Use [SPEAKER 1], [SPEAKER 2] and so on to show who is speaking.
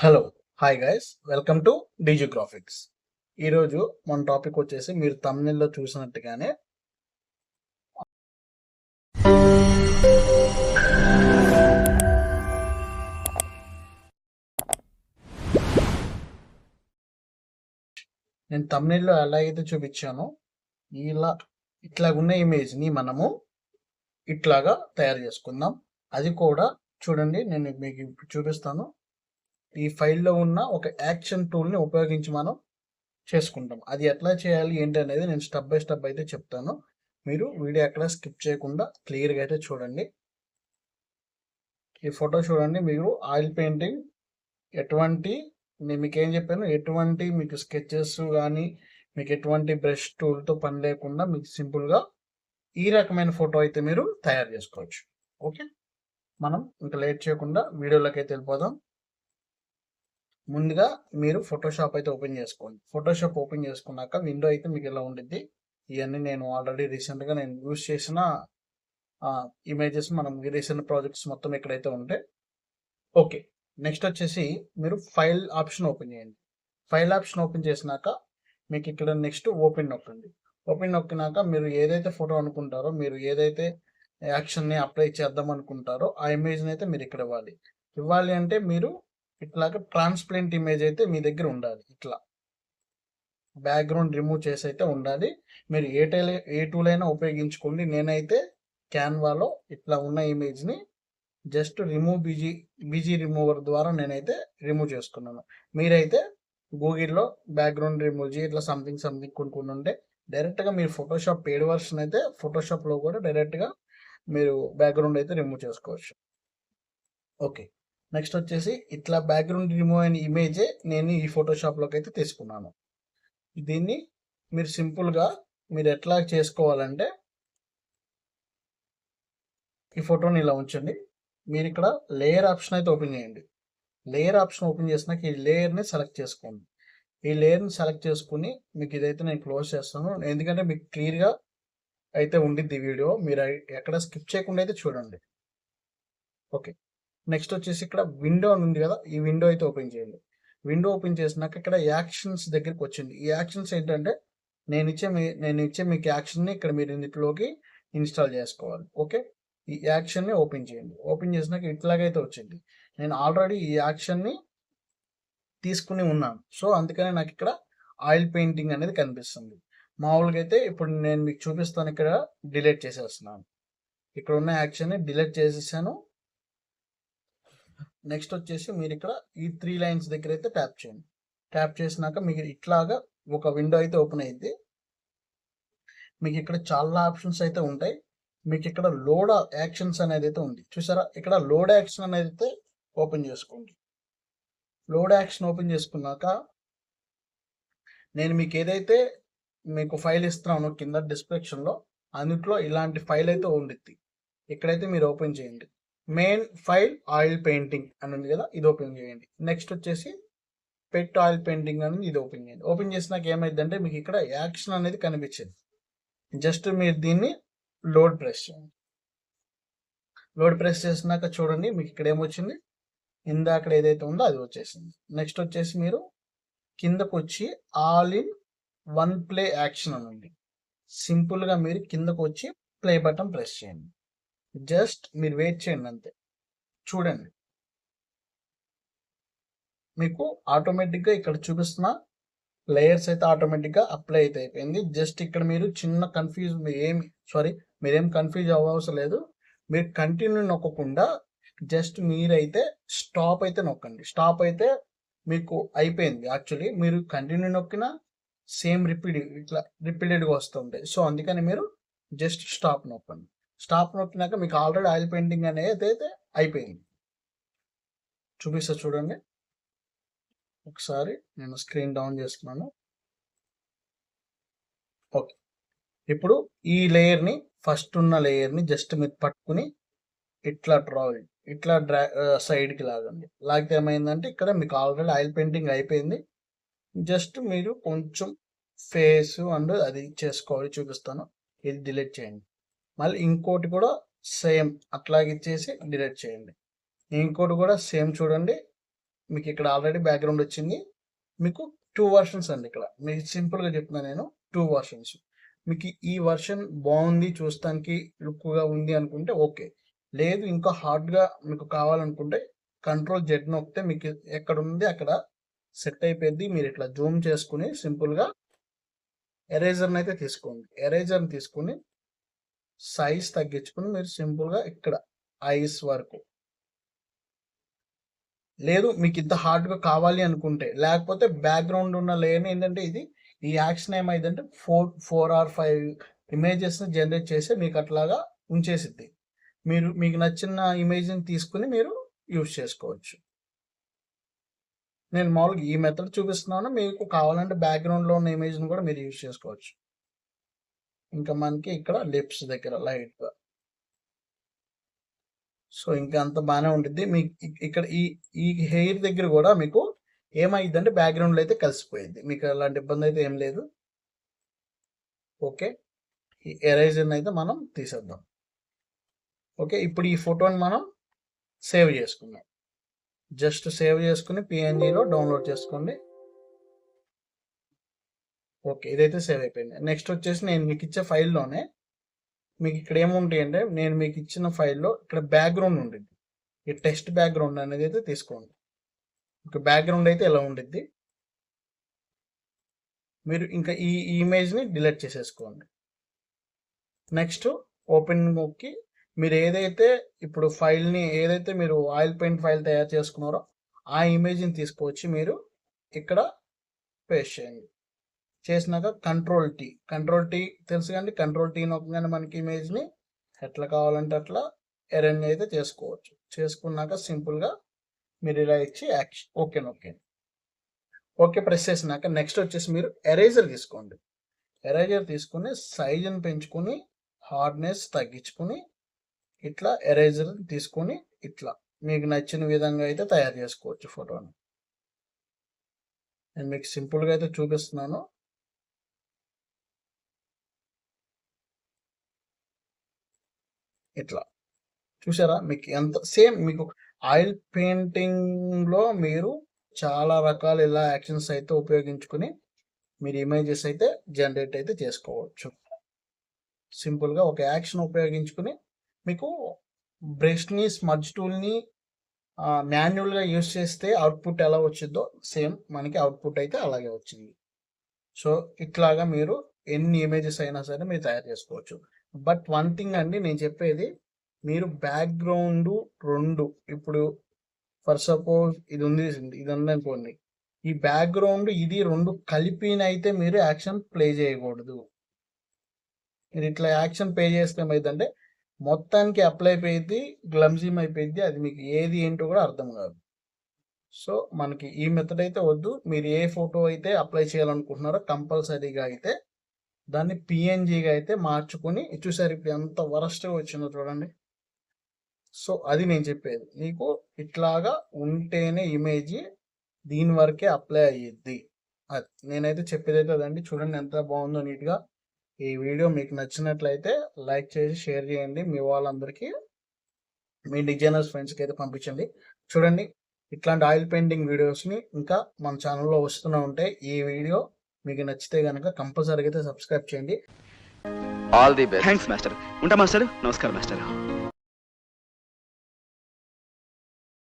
[SPEAKER 1] Hello hi guys welcome to DG graphics. ఈరోజు మన topic వచ్చేసి మీరు తమిళలో చూసినట్టుగానే నేను తమిళలో ఎలా అయితే చూపించానో ఇలా ఇట్లాగున్న ఇమేజ్ని మనము ఇట్లాగా తయారు చేసుకుందాం. అది కూడా చూడండి, నేను మీకు ఇప్పుడు చూపిస్తాను. ఈ ఫైల్లో ఉన్న ఒక యాక్షన్ టూల్ని ఉపయోగించి మనం చేసుకుంటాం. అది ఎట్లా చేయాలి ఏంటి అనేది నేను స్టెప్ బై స్టెప్ అయితే చెప్తాను. మీరు వీడియో ఎక్కడ స్కిప్ చేయకుండా క్లియర్గా అయితే చూడండి. ఈ ఫోటో చూడండి, మీరు ఆయిల్ పెయింటింగ్ ఎటువంటి నేను మీకు ఏం చెప్పాను, ఎటువంటి మీకు స్కెచెస్ కానీ మీకు ఎటువంటి బ్రష్ టూల్తో పని లేకుండా మీకు సింపుల్గా ఈ రకమైన ఫోటో అయితే మీరు తయారు చేసుకోవచ్చు. ఓకే, మనం ఇంకా లేట్ చేయకుండా వీడియోలోకి అయితే వెళ్ళిపోదాం. ముందుగా మీరు ఫోటోషాప్ అయితే ఓపెన్ చేసుకోండి. ఫోటోషాప్ ఓపెన్ చేసుకున్నాక విండో అయితే మీకు ఇలా ఉండిద్ది. ఇవన్నీ నేను ఆల్రెడీ రీసెంట్గా నేను యూజ్ చేసిన ఇమేజెస్, మనం రీసెంట్ ప్రాజెక్ట్స్ మొత్తం ఎక్కడైతే ఉంటాయి. ఓకే, నెక్స్ట్ వచ్చేసి మీరు ఫైల్ ఆప్షన్ ఓపెన్ చేయండి. ఫైల్ ఆప్షన్ ఓపెన్ చేసినాక మీకు ఇక్కడ నెక్స్ట్ ఓపెన్ నొక్కండి. ఓపెన్ నొక్కినాక మీరు ఏదైతే ఫోటో అనుకుంటారో, మీరు ఏదైతే యాక్షన్ని అప్లై చేద్దాం అనుకుంటారో ఆ ఇమేజ్ని అయితే మీరు ఇక్కడ ఇవ్వాలి అంటే మీరు ఇట్లాగా ట్రాన్స్పరెంట్ ఇమేజ్ అయితే మీ దగ్గర ఉండాలి. ఇట్లా బ్యాక్గ్రౌండ్ రిమూవ్ చేసి అయితే ఉండాలి. మీరు ఏ టూల్ అయినా ఉపయోగించుకోండి. నేనైతే క్యాన్వాలో ఇట్లా ఉన్న ఇమేజ్ని జస్ట్ బీజీ రిమూవర్ ద్వారా నేనైతే రిమూవ్ చేసుకున్నాను. మీరైతే గూగుల్లో బ్యాక్గ్రౌండ్ రిమూవ్ ఇట్లా సంథింగ్ కొన్ని ఉంటే డైరెక్ట్గా మీరు ఫోటోషాప్ పేడ్ వర్షన్ అయితే ఫోటోషాప్లో కూడా డైరెక్ట్గా మీరు బ్యాక్గ్రౌండ్ అయితే రిమూవ్ చేసుకోవచ్చు. ఓకే, నెక్స్ట్ వచ్చేసి ఇట్లా బ్యాక్గ్రౌండ్ రిమూవ్ అయిన ఇమేజే నేను ఈ ఫోటోషాప్లోకి అయితే తీసుకున్నాను. దీన్ని మీరు సింపుల్గా మీరు ఎట్లా చేసుకోవాలంటే, ఈ ఫోటోని ఇలా ఉంచండి. మీరు ఇక్కడ లేయర్ ఆప్షన్ అయితే ఓపెన్ చేయండి. లేయర్ ఆప్షన్ ఓపెన్ చేసినాక ఈ లేయర్ని సెలెక్ట్ చేసుకోండి. ఈ లేయర్ని సెలెక్ట్ చేసుకుని మీకు ఇదైతే నేను క్లోజ్ చేస్తాను, ఎందుకంటే మీకు క్లియర్గా అయితే ఉండిద్ది వీడియో. మీరు ఎక్కడ స్కిప్ చేయకుండా అయితే చూడండి. ఓకే, నెక్స్ట్ వచ్చేసి ఇక్కడ విండో ఉంది కదా, ఈ విండో అయితే ఓపెన్ చేయండి. విండో ఓపెన్ చేసినాక ఇక్కడ యాక్షన్స్ దగ్గరికి వచ్చింది. ఈ యాక్షన్స్ ఏంటంటే నేను ఇచ్చే మీకు యాక్షన్ని ఇక్కడ మీరు ఇందులోకి ఇన్స్టాల్ చేసుకోవాలి. ఓకే, ఈ యాక్షన్ని ఓపెన్ చేయండి. ఓపెన్ చేసినాక ఇట్లాగైతే వచ్చింది. నేను ఆల్రెడీ ఈ యాక్షన్ని తీసుకుని ఉన్నాను, సో అందుకనే నాకు ఇక్కడ ఆయిల్ పెయింటింగ్ అనేది కనిపిస్తుంది. మామూలుగా అయితే ఇప్పుడు నేను మీకు చూపిస్తాను. ఇక్కడ డిలీట్ చేసేస్తున్నాను. ఇక్కడ ఉన్న యాక్షన్ని డిలీట్ చేసేసాను. నెక్స్ట్ వచ్చేసి మీరు ఇక్కడ ఈ 3 లైన్స్ దగ్గర అయితే ట్యాప్ చేయండి. ట్యాప్ చేసినాక మీకు ఇట్లాగా ఒక విండో అయితే ఓపెన్ అయ్యింది. మీకు ఇక్కడ చాలా ఆప్షన్స్ అయితే ఉంటాయి. మీకు ఇక్కడ లోడ్ యాక్షన్స్ అనేది అయితే ఉంది, చూసారా? ఇక్కడ లోడ్ యాక్షన్ అనేది అయితే ఓపెన్ చేసుకోండి. లోడ్ యాక్షన్ ఓపెన్ చేసుకున్నాక నేను మీకు ఏదైతే మీకు ఫైల్ ఇస్తున్నానో కింద డిస్క్రిప్షన్లో అందులో ఇలాంటి ఫైల్ అయితే ఉండిద్ది. ఇక్కడైతే మీరు ఓపెన్ చేయండి. మెయిన్ ఫైల్ ఆయిల్ పెయింటింగ్ అని ఉంది కదా, ఇది ఓపెన్ చేయండి. నెక్స్ట్ వచ్చేసి పెట్ ఆయిల్ పెయింటింగ్ అనేది ఇది ఓపెన్ చేయండి. ఓపెన్ చేసినాక ఏమైందంటే మీకు ఇక్కడ యాక్షన్ అనేది కనిపించింది. జస్ట్ మీరు దీన్ని లోడ్ ప్రెస్ చేయండి. లోడ్ ప్రెస్ చేసినాక చూడండి మీకు ఇక్కడ ఏమొచ్చింది, ఇందాక ఏదైతే ఉందో అది వచ్చేసింది. నెక్స్ట్ వచ్చేసి మీరు కిందకు వచ్చి all in one play action అని ఉంది. సింపుల్గా మీరు కిందకు వచ్చి ప్లే బటన్ ప్రెస్ చేయండి. జస్ట్ మీరు వెయిట్ చేయండి అంతే. చూడండి మీకు ఆటోమేటిక్గా ఇక్కడ చూపిస్తున్న లేయర్స్ అయితే ఆటోమేటిక్గా అప్లై అయితే అయిపోయింది. జస్ట్ ఇక్కడ మీరు చిన్న మీరేం కన్ఫ్యూజ్ అవ్వవసరం లేదు. మీరు కంటిన్యూ నొక్కకుండా జస్ట్ మీరైతే స్టాప్ అయితే నొక్కండి. స్టాప్ అయితే మీకు అయిపోయింది. యాక్చువల్లీ మీరు కంటిన్యూ నొక్కినా సేమ్ రిపీటెడ్గా వస్తుంటాయి. సో అందుకని మీరు జస్ట్ స్టాప్ నొక్కండి. స్టాప్ నొక్కినాక మీకు ఆల్రెడీ ఆయిల్ పెయింటింగ్ అనేది అయితే అయిపోయింది. చూపిస్తా చూడండి. ఒకసారి నేను స్క్రీన్ డౌన్ చేస్తున్నాను. ఓకే, ఇప్పుడు ఈ లేయర్ని ఫస్ట్ ఉన్న లేయర్ని జస్ట్ మీరు పట్టుకుని ఇట్లా సైడ్కి లాగండి. లాగితే ఏమైందంటే ఇక్కడ మీకు ఆల్రెడీ ఆయిల్ పెయింటింగ్ అయిపోయింది. జస్ట్ మీరు కొంచెం ఫేస్ అండ్ అది చేసుకోవాలి, చూపిస్తాను. ఇది డిలీట్ చేయండి. మళ్ళీ ఇంకోటి కూడా సేమ్ అట్లాగే ఇచ్చేసి డిలీట్ చేయండి. ఇంకోటి కూడా సేమ్ చూడండి, మీకు ఇక్కడ ఆల్రెడీ బ్యాక్గ్రౌండ్ వచ్చింది. మీకు 2 వర్షన్స్ అండి. ఇక్కడ మీకు సింపుల్గా చెప్తున్నా నేను 2 వర్షన్స్. మీకు ఈ వర్షన్ బాగుంది, చూస్తానికి లుక్గా ఉంది అనుకుంటే ఓకే. లేదు ఇంకా హార్డ్గా మీకు కావాలనుకుంటే Ctrl+Z నొక్కితే మీకు ఎక్కడ ఉంది అక్కడ సెట్ అయిపోయింది. మీరు ఇట్లా జూమ్ చేసుకుని సింపుల్గా ఎరేజర్ని అయితే తీసుకోండి. ఎరేజర్ని తీసుకుని సైజ్ తగ్గించుకుని మీరు సింపుల్గా ఇక్కడ ఐస్ వరకు, లేదు మీకు ఇంత హార్డ్గా కావాలి అనుకుంటే, లేకపోతే బ్యాక్గ్రౌండ్ ఉన్న లేయర్ ఏంటంటే ఈ యాక్షన్ ఏమైందంటే 4 or 5 ఇమేజెస్ని జనరేట్ చేసి మీకు అట్లాగా ఉంచేసిద్ది. మీకు నచ్చిన ఇమేజ్ని తీసుకుని మీరు యూజ్ చేసుకోవచ్చు. నేను మామూలుగా ఈ మెథడ్ చూపిస్తున్నాను. మీకు కావాలంటే బ్యాక్గ్రౌండ్లో ఉన్న ఇమేజ్ని కూడా మీరు యూజ్ చేసుకోవచ్చు. ఇంకా మనకి ఇక్కడ లిప్స్ దగ్గర లైట్గా, సో ఇంకా అంత బాగానే ఉంటుంది. మీకు ఇక్కడ ఈ హెయిర్ దగ్గర కూడా మీకు ఏమైందంటే బ్యాక్గ్రౌండ్లో అయితే కలిసిపోయింది. మీకు అలాంటి ఇబ్బంది అయితే ఏం లేదు. ఓకే, ఈ ఎరేజర్ని అయితే మనం తీసేద్దాం. ఓకే, ఇప్పుడు ఈ ఫోటోని మనం సేవ్ చేసుకుందాం. జస్ట్ సేవ్ చేసుకుని పిఎన్జిలో డౌన్లోడ్ చేసుకోండి. ఓకే, ఇదైతే సేవ్ అయిపోయింది. నెక్స్ట్ వచ్చేసి నేను మీకు ఇచ్చే ఫైల్లోనే మీకు ఇక్కడ ఏముంటాయి అంటే, నేను మీకు ఇచ్చిన ఫైల్లో ఇక్కడ బ్యాక్గ్రౌండ్ ఉంటుంది. ఈ టెక్స్ట్ బ్యాక్గ్రౌండ్ అనేది అయితే తీసుకోండి. ఒక బ్యాక్గ్రౌండ్ అయితే ఎలా ఉండిద్ది. మీరు ఇంకా ఈ ఇమేజ్ని డిలీట్ చేసేసుకోండి. నెక్స్ట్ ఓపెన్ నొక్కి మీరు ఏదైతే ఇప్పుడు ఫైల్ని ఏదైతే మీరు ఆయిల్ పెయింట్ ఫైల్ తయారు చేసుకున్నారో ఆ ఇమేజ్ని తీసుకొచ్చి మీరు ఇక్కడ పేస్ట్ చేయండి. చేసినాక Ctrl+T తెలుసు కండి. Ctrl+T నొక్కగానే మనకి ఇమేజ్ని ఎట్లా కావాలంటే అట్లా అరేంజ్ అయితే చేసుకోవచ్చు. చేసుకున్నాక సింపుల్గా మీరు ఇలా ఇచ్చి ఓకే నొక్కండి. ఓకే ప్రెస్ చేసినాక నెక్స్ట్ వచ్చేసి మీరు ఎరేజర్ తీసుకోండి. ఎరేజర్ తీసుకుని సైజుని పెంచుకొని హార్డ్నెస్ తగ్గించుకుని ఇట్లా ఎరేజర్ తీసుకొని ఇట్లా మీకు నచ్చిన విధంగా అయితే తయారు చేసుకోవచ్చు ఫోటోని. నేను మీకు సింపుల్గా అయితే చూపిస్తున్నాను. ఇట్లా చూసారా, మీకు ఎంత సేమ్. మీకు ఆయిల్ పెయింటింగ్లో మీరు చాలా రకాల ఇలా యాక్షన్స్ అయితే ఉపయోగించుకుని మీరు ఇమేజెస్ అయితే జనరేట్ అయితే చేసుకోవచ్చు. సింపుల్గా ఒక యాక్షన్ ఉపయోగించుకుని మీకు బ్రష్ని స్మడ్జ్ టూల్ని మాన్యువల్గా యూజ్ చేస్తే అవుట్పుట్ ఎలా వచ్చిందో సేమ్ మనకి అవుట్పుట్ అయితే అలాగే వచ్చింది. సో ఇట్లాగా మీరు ఎన్ని ఇమేజెస్ అయినా సరే మీరు తయారు చేసుకోవచ్చు. బట్ వన్ థింగ్ అండి నేను చెప్పేది, మీరు బ్యాక్గ్రౌండ్ 2 ఇప్పుడు ఫర్ సపోజ్ ఇది ఉందనుకోండి, ఈ బ్యాక్గ్రౌండ్ ఇది 2 కలిపినైతే మీరు యాక్షన్ ప్లే చేయకూడదు. మీరు ఇట్లా యాక్షన్ ప్లే చేస్తే ఏమైందంటే మొత్తానికి అప్లై అయిపోయింది, గ్లమ్జిమ్ అయిపోయింది. అది మీకు ఏది ఏంటో కూడా అర్థం కాదు. సో మనకి ఈ మెథడ్ అయితే వద్దు. మీరు ఏ ఫోటో అయితే అప్లై చేయాలనుకుంటున్నారో కంపల్సరీగా అయితే దాన్ని పిఎన్జిగా అయితే మార్చుకొని, చూసారు ఇప్పుడు ఎంత వరస్ట్గా వచ్చిందో చూడండి. సో అది నేను చెప్పేది, మీకు ఇట్లాగా ఉంటేనే ఇమేజ్ దీని వరకే అప్లై అయ్యిద్ది. అది నేనైతే చెప్పేది అయితే అదండి. చూడండి ఎంత బాగుందో నీట్గా. ఈ వీడియో మీకు నచ్చినట్లయితే లైక్ చేసి షేర్ చేయండి. మీ వాళ్ళందరికీ, మీ డిజైనర్స్ ఫ్రెండ్స్కి అయితే పంపించండి. చూడండి ఇట్లాంటి ఆయిల్ పెయింటింగ్ వీడియోస్ని ఇంకా మన ఛానల్లో వస్తూనే ఉంటాయి. ఈ వీడియో మీకు నచ్చితే కనుక కంపల్సరీగా అయితే సబ్స్క్రైబ్ చేయండి.
[SPEAKER 2] All the best. Thanks master. ఉంటా మాస్టర్. నమస్కారం మాస్టర్.